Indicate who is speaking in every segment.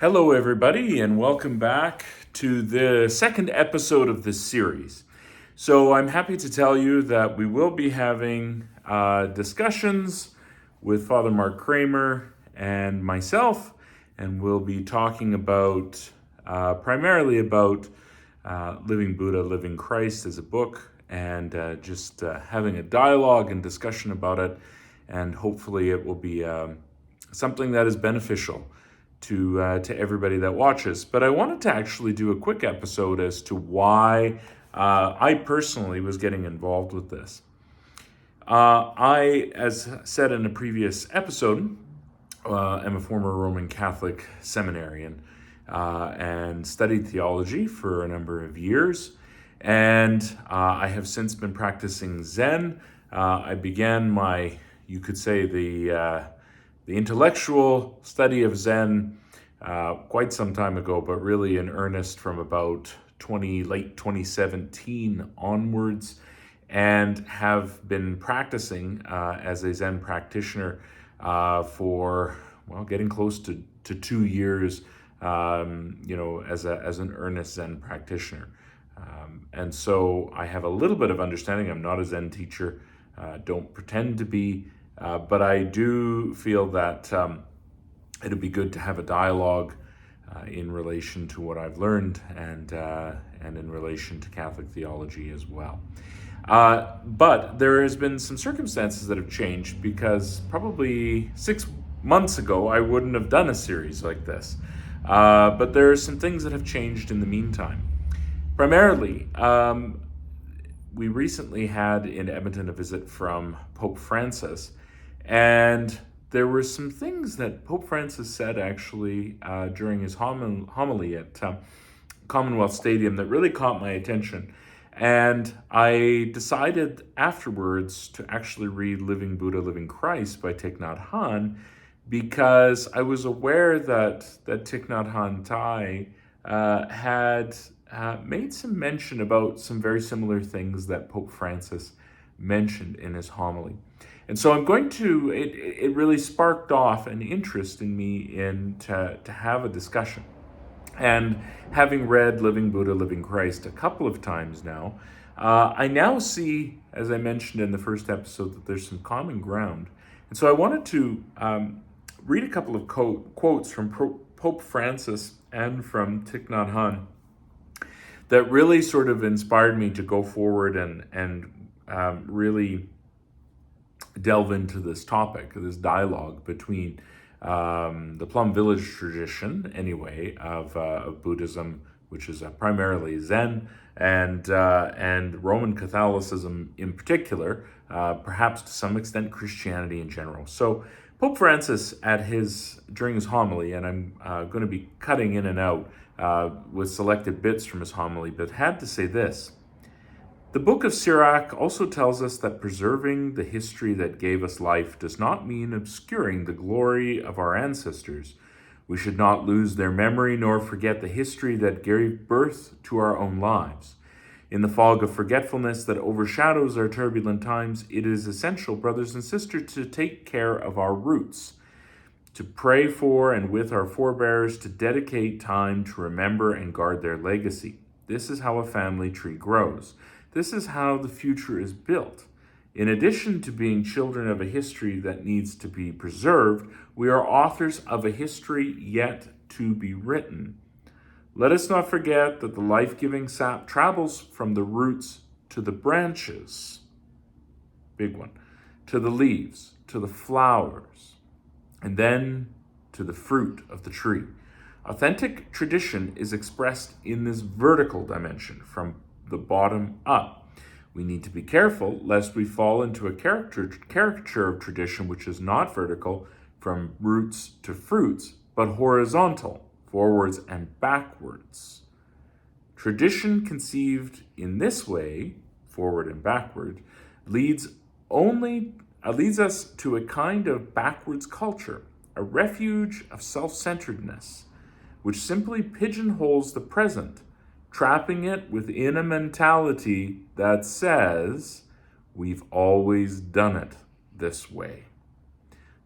Speaker 1: Hello, everybody, and welcome back to the second episode of this series. So, I'm happy to tell you that we will be having discussions with Father Mark Kramer and myself, and we'll be talking about primarily about Living Buddha, Living Christ as a book, and just having a dialogue and discussion about it, and hopefully it will be something that is beneficial to everybody that watches. But I wanted to actually do a quick episode as to why I personally was getting involved with this. I, as said in a previous episode, am a former Roman Catholic seminarian and studied theology for a number of years. And I have since been practicing Zen. I began my, you could say, the intellectual study of Zen quite some time ago, but really in earnest from about late 2017 onwards, and have been practicing as a Zen practitioner for, well, getting close to 2 years, as an earnest Zen practitioner. And so I have a little bit of understanding. I'm not a Zen teacher, don't pretend to be, but I do feel that it'd be good to have a dialogue in relation to what I've learned and in relation to Catholic theology as well. But there has been some circumstances that have changed, because probably 6 months ago I wouldn't have done a series like this. But there are some things that have changed in the meantime. Primarily, we recently had in Edmonton a visit from Pope Francis, and there were some things that Pope Francis said actually during his homily at Commonwealth Stadium that really caught my attention. And I decided afterwards to actually read Living Buddha, Living Christ by Thich Nhat Hanh, because I was aware that Thich Nhat Hanh had made some mention about some very similar things that Pope Francis mentioned in his homily. And so I'm going to, it really sparked off an interest in me to have a discussion. And having read Living Buddha, Living Christ a couple of times now, I now see, as I mentioned in the first episode, that there's some common ground. And so I wanted to read a couple of quotes from Pope Francis and from Thich Nhat Hanh that really sort of inspired me to go forward and really delve into this topic, this dialogue between the Plum Village tradition, anyway, of Buddhism, which is primarily Zen, and Roman Catholicism in particular, perhaps to some extent Christianity in general. So Pope Francis, during his homily, and I'm going to be cutting in and out with selected bits from his homily, but had to say this: "The Book of Sirach also tells us that preserving the history that gave us life does not mean obscuring the glory of our ancestors. We should not lose their memory nor forget the history that gave birth to our own lives. In the fog of forgetfulness that overshadows our turbulent times, it is essential, brothers and sisters, to take care of our roots, to pray for and with our forebears, to dedicate time to remember and guard their legacy. This is how a family tree grows. This is how the future is built. In addition to being children of a history that needs to be preserved, we are authors of a history yet to be written. Let us not forget that the life-giving sap travels from the roots to the branches," big one, "to the leaves, to the flowers, and then to the fruit of the tree. Authentic tradition is expressed in this vertical dimension, from the bottom up. We need to be careful lest we fall into a caricature of tradition which is not vertical, from roots to fruits, but horizontal, forwards and backwards. Tradition conceived in this way, forward and backward, leads us to a kind of backwards culture, a refuge of self-centeredness, which simply pigeonholes the present, trapping it within a mentality that says, we've always done it this way.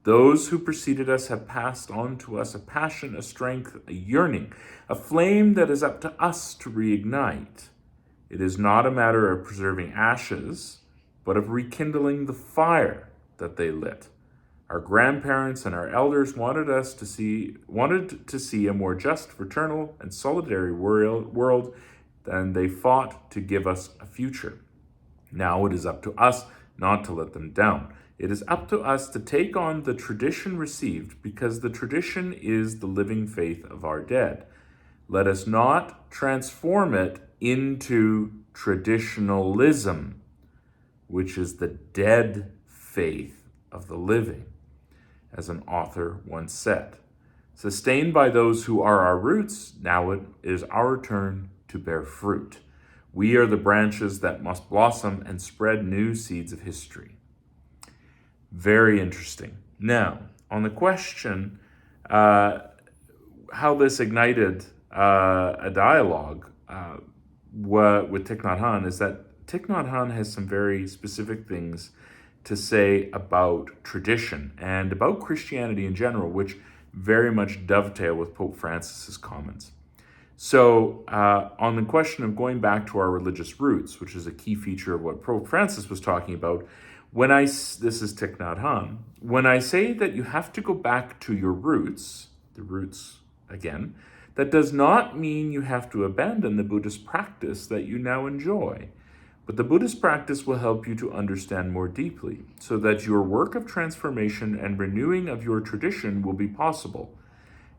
Speaker 1: Those who preceded us have passed on to us a passion, a strength, a yearning, a flame that is up to us to reignite. It is not a matter of preserving ashes, but of rekindling the fire that they lit. Our grandparents and our elders wanted to see a more just, fraternal, and solidary world than they fought to give us a future. Now it is up to us not to let them down. It is up to us to take on the tradition received, because the tradition is the living faith of our dead. Let us not transform it into traditionalism, which is the dead faith of the living, as an author once said. Sustained by those who are our roots, now it is our turn to bear fruit. We are the branches that must blossom and spread new seeds of history. Very interesting. Now, on the question, how this ignited a dialogue with Thich Nhat Hanh, is that Thich Nhat Hanh has some very specific things to say about tradition and about Christianity in general, which very much dovetail with Pope Francis's comments. So on the question of going back to our religious roots, which is a key feature of what Pope Francis was talking about, this is Thich Nhat Hanh, when I say that you have to go back to your roots, the roots again, that does not mean you have to abandon the Buddhist practice that you now enjoy. But the Buddhist practice will help you to understand more deeply, so that your work of transformation and renewing of your tradition will be possible,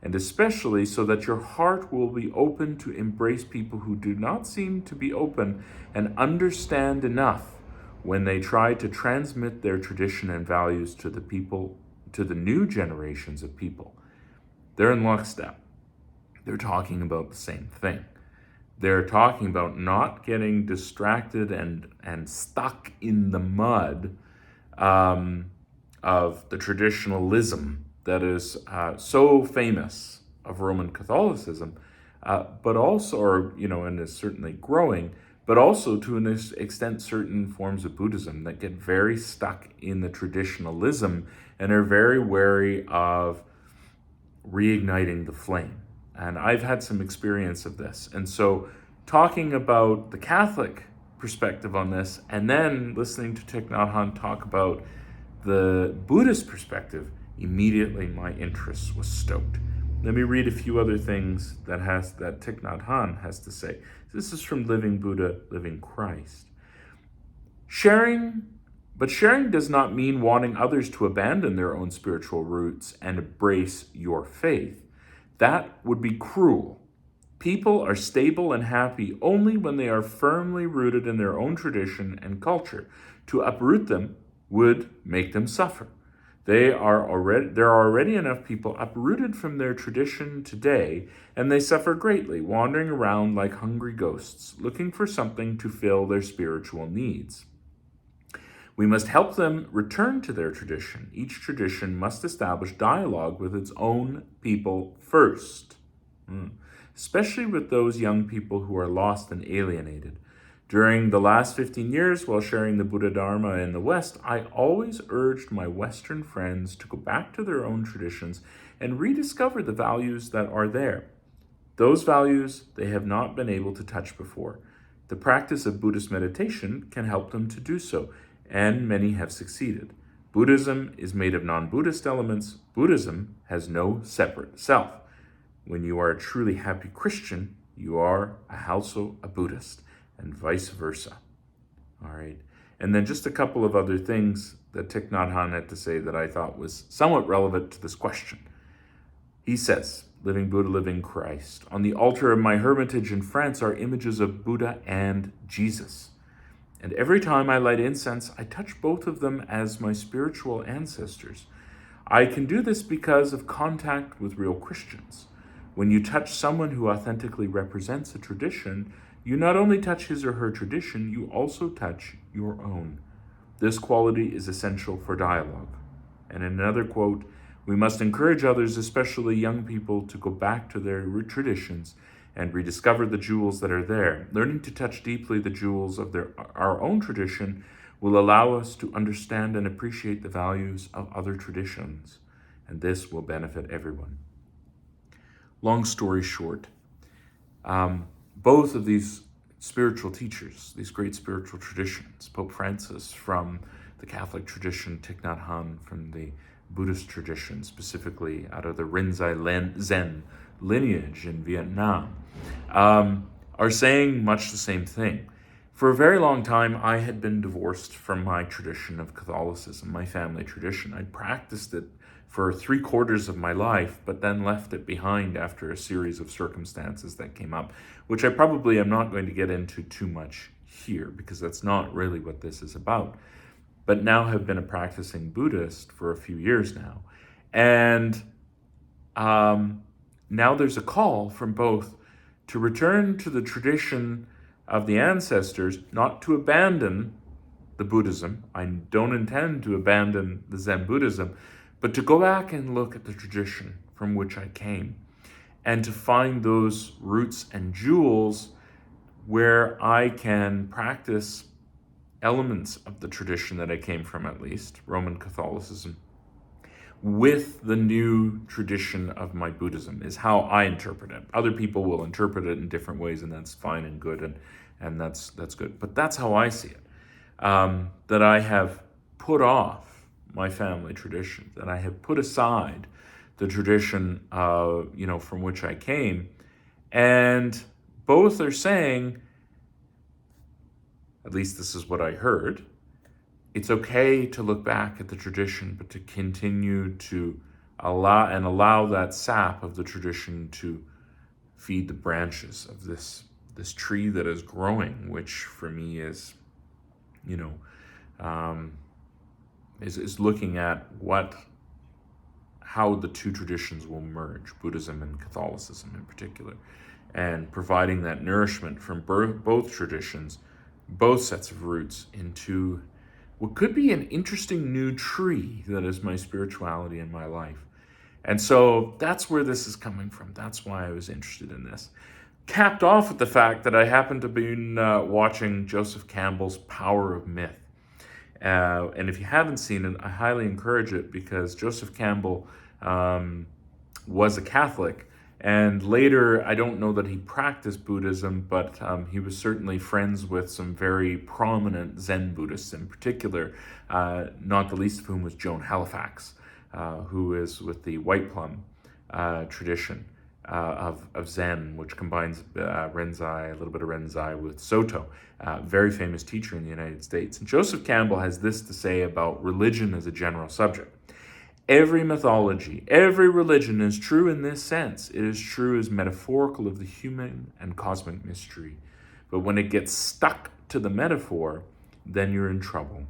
Speaker 1: and especially so that your heart will be open to embrace people who do not seem to be open and understand enough when they try to transmit their tradition and values to the new generations of people. They're in lockstep. They're talking about the same thing. They're talking about not getting distracted and stuck in the mud of the traditionalism that is so famous of Roman Catholicism, but also, and is certainly growing, but also to an extent certain forms of Buddhism that get very stuck in the traditionalism and are very wary of reigniting the flame. And I've had some experience of this. And so talking about the Catholic perspective on this, and then listening to Thich Nhat Hanh talk about the Buddhist perspective, immediately my interest was stoked. Let me read a few other things that Thich Nhat Hanh has to say. This is from Living Buddha, Living Christ. Sharing does not mean wanting others to abandon their own spiritual roots and embrace your faith. That would be cruel. People are stable and happy only when they are firmly rooted in their own tradition and culture. To uproot them would make them suffer. There are already enough people uprooted from their tradition today, and they suffer greatly, wandering around like hungry ghosts, looking for something to fill their spiritual needs. We must help them return to their tradition. Each tradition must establish dialogue with its own people first, especially with those young people who are lost and alienated. During the last 15 years, while sharing the Buddha Dharma in the West, I always urged my Western friends to go back to their own traditions and rediscover the values that are there. Those values they have not been able to touch before. The practice of Buddhist meditation can help them to do so, and many have succeeded. Buddhism is made of non-Buddhist elements. Buddhism has no separate self. When you are a truly happy Christian, you are also a Buddhist, and vice versa. All right. And then just a couple of other things that Thich Nhat Hanh had to say that I thought was somewhat relevant to this question. He says, Living Buddha, Living Christ, on the altar of my hermitage in France are images of Buddha and Jesus. And every time I light incense, I touch both of them as my spiritual ancestors. I can do this because of contact with real Christians. When you touch someone who authentically represents a tradition, you not only touch his or her tradition, you also touch your own. This quality is essential for dialogue. And in another quote, we must encourage others, especially young people, to go back to their traditions and rediscover the jewels that are there. Learning to touch deeply the jewels of our own tradition will allow us to understand and appreciate the values of other traditions, and this will benefit everyone. Long story short, both of these spiritual teachers, these great spiritual traditions, Pope Francis from the Catholic tradition, Thich Nhat Hanh from the Buddhist tradition, specifically out of the Rinzai Zen lineage in Vietnam, are saying much the same thing. For a very long time, I had been divorced from my tradition of Catholicism, my family tradition. I'd practiced it for 3/4 of my life, but then left it behind after a series of circumstances that came up, which I probably am not going to get into too much here, because that's not really what this is about. But now have been a practicing Buddhist for a few years now. And now there's a call from both to return to the tradition of the ancestors, not to abandon the Buddhism. I don't intend to abandon the Zen Buddhism, but to go back and look at the tradition from which I came and to find those roots and jewels where I can practice elements of the tradition that I came from, at least, Roman Catholicism, with the new tradition of my Buddhism, is how I interpret it. Other people will interpret it in different ways, and that's fine and good, and that's good. But that's how I see it, that I have put off my family tradition, that I have put aside the tradition from which I came, and both are saying, at least this is what I heard, it's okay to look back at the tradition, but to continue to allow that sap of the tradition to feed the branches of this tree that is growing, which for me is, is looking at how the two traditions will merge, Buddhism and Catholicism in particular, and providing that nourishment from both traditions, both sets of roots, into what could be an interesting new tree that is my spirituality and my life. And so that's where this is coming from. That's why I was interested in this. Capped off with the fact that I happened to be watching Joseph Campbell's Power of Myth. And if you haven't seen it, I highly encourage it, because Joseph Campbell was a Catholic. And later, I don't know that he practiced Buddhism, but he was certainly friends with some very prominent Zen Buddhists in particular, not the least of whom was Joan Halifax, who is with the White Plum tradition of Zen, which combines Rinzai, a little bit of Rinzai with Soto, very famous teacher in the United States. And Joseph Campbell has this to say about religion as a general subject. Every mythology, every religion is true in this sense. It is true as metaphorical of the human and cosmic mystery. But when it gets stuck to the metaphor, then you're in trouble.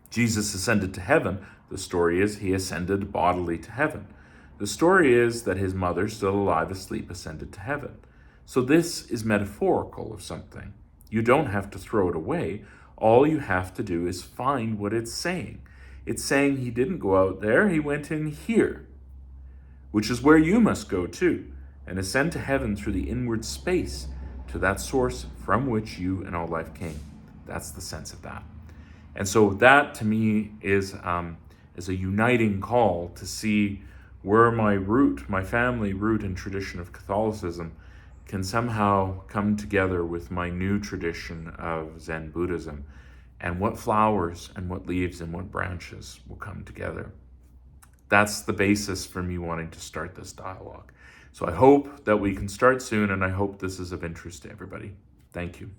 Speaker 1: Jesus ascended to heaven. The story is he ascended bodily to heaven. The story is that his mother, still alive, asleep, ascended to heaven. So this is metaphorical of something. You don't have to throw it away. All you have to do is find what it's saying. It's saying he didn't go out there, he went in here, which is where you must go too, and ascend to heaven through the inward space to that source from which you and all life came. That's the sense of that. And so that, to me, is a uniting call to see where my root, my family root and tradition of Catholicism can somehow come together with my new tradition of Zen Buddhism, and what flowers and what leaves and what branches will come together. That's the basis for me wanting to start this dialogue. So I hope that we can start soon, and I hope this is of interest to everybody. Thank you.